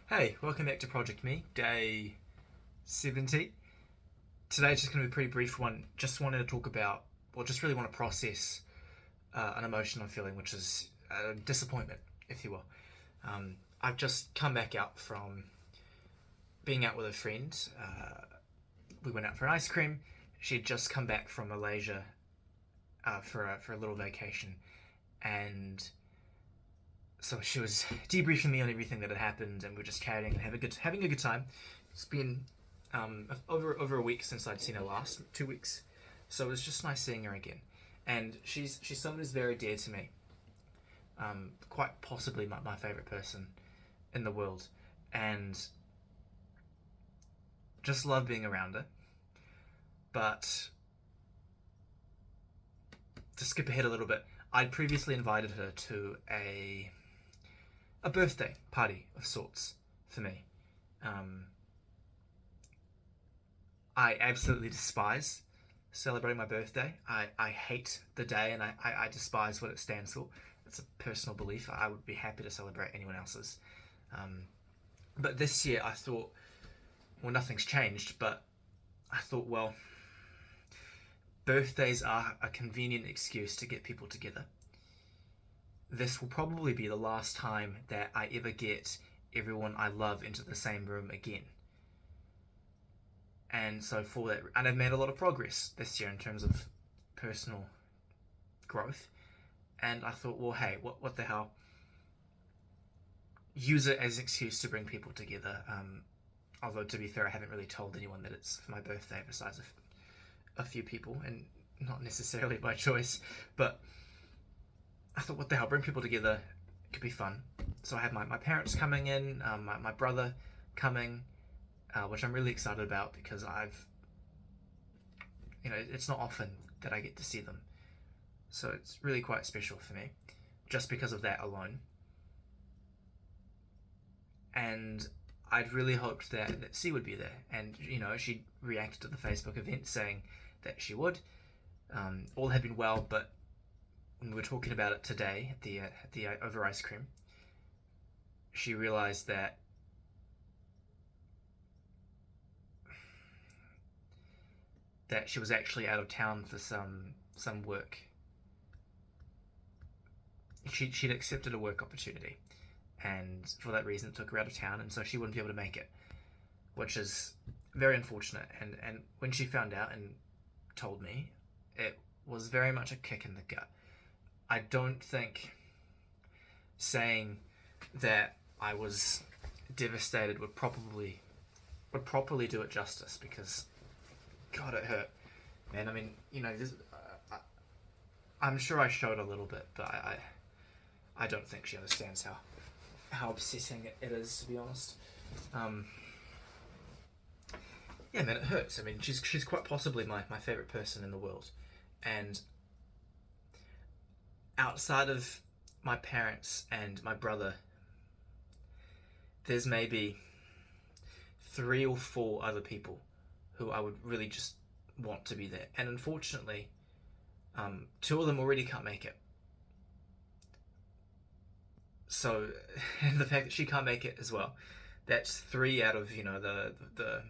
Hey, welcome back to Project Me, day 70. Today's just going to be a pretty brief one. Just wanted to talk about, or just really want to process an emotion I'm feeling, which is disappointment, if you will. I've just come back out from being out with a friend. We went out for an ice cream. She had just come back from Malaysia for a little vacation, and so she was debriefing me on everything that had happened, and we are just chatting and having a good time. It's been over a week since I'd seen her last, 2 weeks, so it was just nice seeing her again. And she's someone who's very dear to me, quite possibly my favorite person in the world, and just love being around her. But to skip ahead a little bit, I'd previously invited her to a birthday party of sorts for me. Um, I absolutely despise celebrating my birthday. I hate the day, and I despise what it stands for. It's a personal belief. I would be happy to celebrate anyone else's. Um, but this year I thought, well, nothing's changed, but I thought, well, birthdays are a convenient excuse to get people together. This will probably be the last time that I ever get everyone I love into the same room again. And so for that, and I've made a lot of progress this year in terms of personal growth. And I thought, well, hey, what the hell? Use it as an excuse to bring people together. Although to be fair, I haven't really told anyone that it's for my birthday besides a few people, and not necessarily by choice. But I thought, what the hell? Bring people together. It could be fun. So I have my parents coming in, my brother coming, which I'm really excited about because it's not often that I get to see them. So it's really quite special for me, just because of that alone. And I'd really hoped that C would be there. And, she reacted to the Facebook event saying that she would. All had been well, but when we were talking about it today at the over ice cream, she realized that she was actually out of town for some work. She'd accepted a work opportunity, and for that reason it took her out of town, and so she wouldn't be able to make it, which is very unfortunate. And when she found out and told me, it was very much a kick in the gut. I don't think saying that I was devastated would properly do it justice, because God, it hurt, man. I mean, I'm sure I showed a little bit, but I don't think she understands how upsetting it is, to be honest. Um, yeah, man, it hurts. I mean, she's quite possibly my favorite person in the world, and outside of my parents and my brother, there's maybe 3 or 4 other people who I would really just want to be there, and unfortunately, 2 of them already can't make it. So, and the fact that she can't make it as well, that's 3 out of the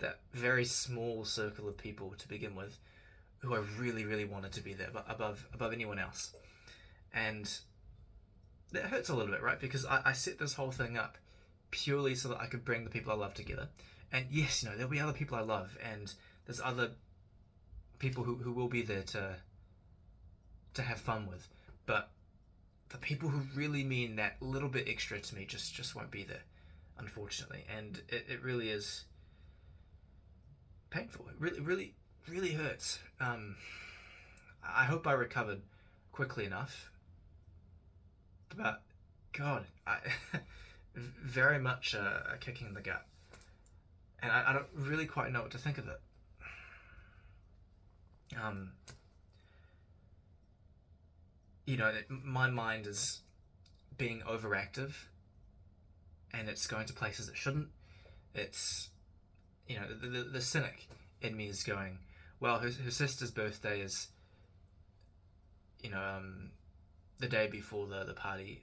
that very small circle of people to begin with, who I really really wanted to be there, but above anyone else. And that hurts a little bit, right? Because I set this whole thing up purely so that I could bring the people I love together. And yes, there'll be other people I love, and there's other people who will be there to have fun with. But the people who really mean that little bit extra to me just won't be there, unfortunately. And it really is painful. It really, really, really hurts. I hope I recovered quickly enough. But, God, very much a kicking in the gut. And I don't really quite know what to think of it. Um, my mind is being overactive, and it's going to places it shouldn't. It's, the cynic in me is going, well, her sister's birthday is, the day before the party.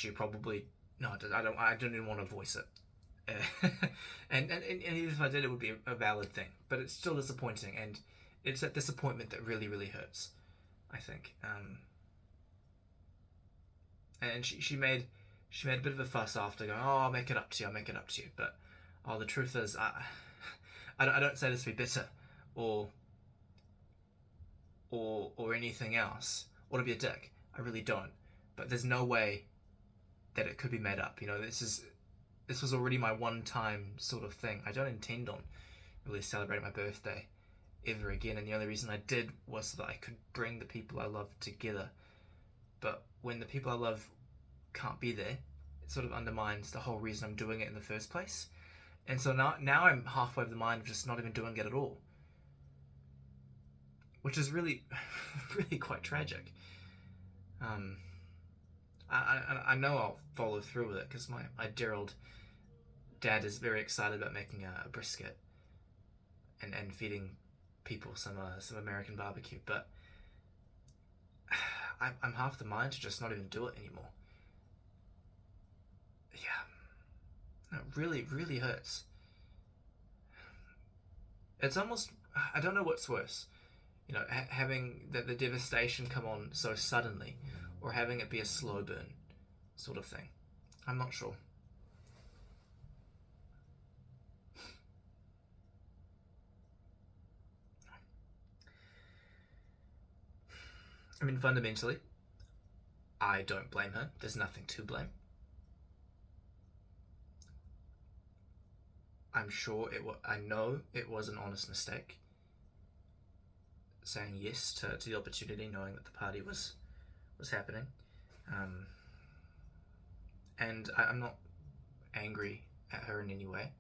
issue probably no, I don't even want to voice it. And even if I did, it would be a valid thing. But it's still disappointing, and it's that disappointment that really, really hurts, I think. And she made a bit of a fuss after, going, "Oh, I'll make it up to you. I'll make it up to you." But the truth is, I don't say this to be bitter, or anything else, or to be a dick. I really don't. But there's no way that it could be made up. This was already my one-time sort of thing. I don't intend on really celebrating my birthday ever again, and the only reason I did was so that I could bring the people I love together. But when the people I love can't be there, it sort of undermines the whole reason I'm doing it in the first place. And so now I'm halfway of the mind of just not even doing it at all, which is really, really quite tragic. I know I'll follow through with it because my dear old dad is very excited about making a brisket and feeding people some American barbecue, but I'm half the mind to just not even do it anymore. Yeah, it really, really hurts. It's almost, I don't know what's worse, having the devastation come on so suddenly, or having it be a slow burn sort of thing. I'm not sure. I mean, fundamentally, I don't blame her. There's nothing to blame. I know it was an honest mistake, saying yes to the opportunity, knowing that the party was happening. And I'm not angry at her in any way.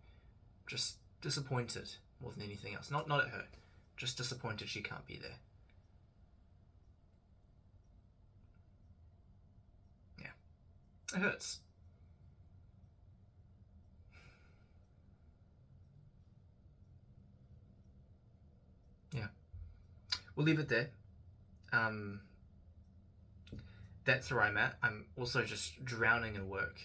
Just disappointed more than anything else. Not at her. Just disappointed she can't be there. Yeah. It hurts. Yeah. We'll leave it there. That's where I'm at. I'm also just drowning in work.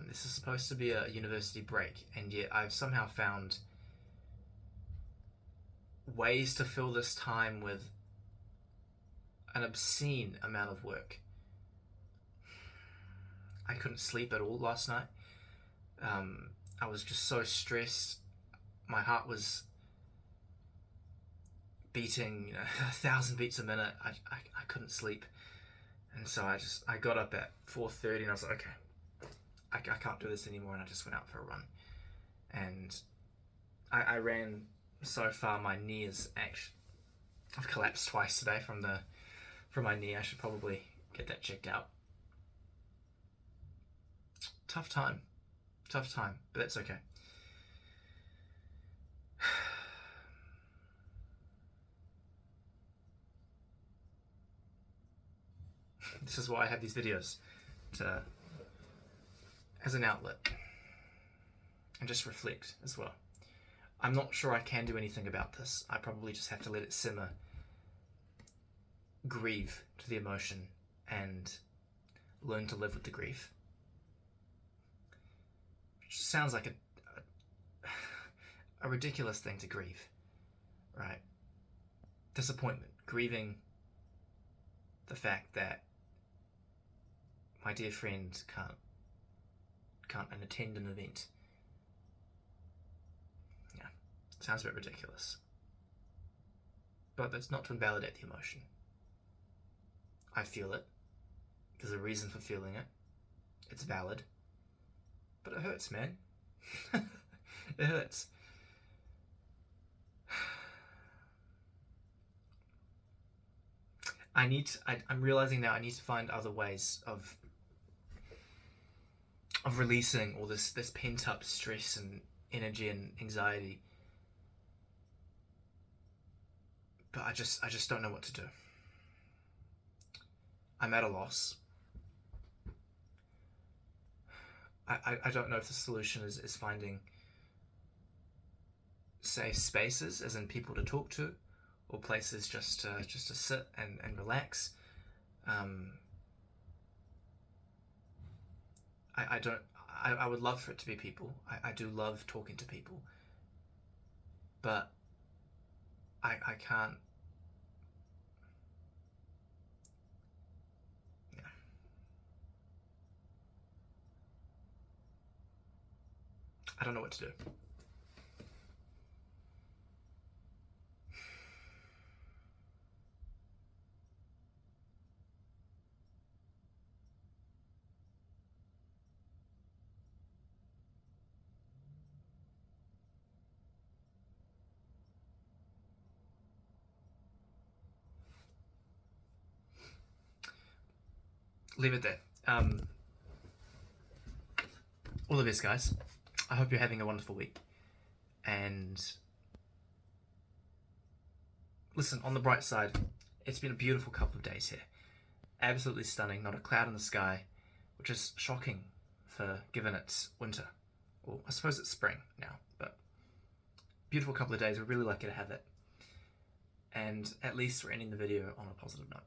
This is supposed to be a university break, and yet I've somehow found ways to fill this time with an obscene amount of work. I couldn't sleep at all last night. I was just so stressed. My heart was beating 1,000 beats a minute. I couldn't sleep. And so I got up at 4:30 and I was like, okay, I can't do this anymore, and I just went out for a run. And I ran so far my knee is actually, I've collapsed twice today from my knee. I should probably get that checked out. Tough time, but that's okay. This is why I have these videos, as an outlet, and just reflect as well. I'm not sure I can do anything about this. I probably just have to let it simmer, grieve to the emotion, and learn to live with the grief. Which sounds like a ridiculous thing to grieve, right? Disappointment, grieving the fact that my dear friend can't attend an event. Yeah, sounds a bit ridiculous. But that's not to invalidate the emotion. I feel it. There's a reason for feeling it. It's valid. But it hurts, man. It hurts. I'm realizing now I need to find other ways of releasing all this pent up stress and energy and anxiety. But I just don't know what to do. I'm at a loss. I don't know if the solution is finding safe spaces, as in people to talk to, or places just to sit and relax. I don't. I would love for it to be people. I do love talking to people, but I can't. Yeah. I don't know what to do. Leave it there. All the best, guys. I hope you're having a wonderful week. And listen, on the bright side, it's been a beautiful couple of days here. Absolutely stunning, not a cloud in the sky, which is shocking for given it's winter. Well, I suppose it's spring now, but beautiful couple of days. We're really lucky to have it. And at least we're ending the video on a positive note.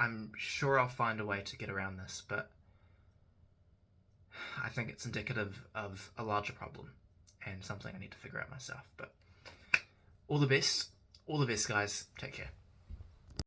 I'm sure I'll find a way to get around this, but I think it's indicative of a larger problem and something I need to figure out myself. But all the best, guys. Take care.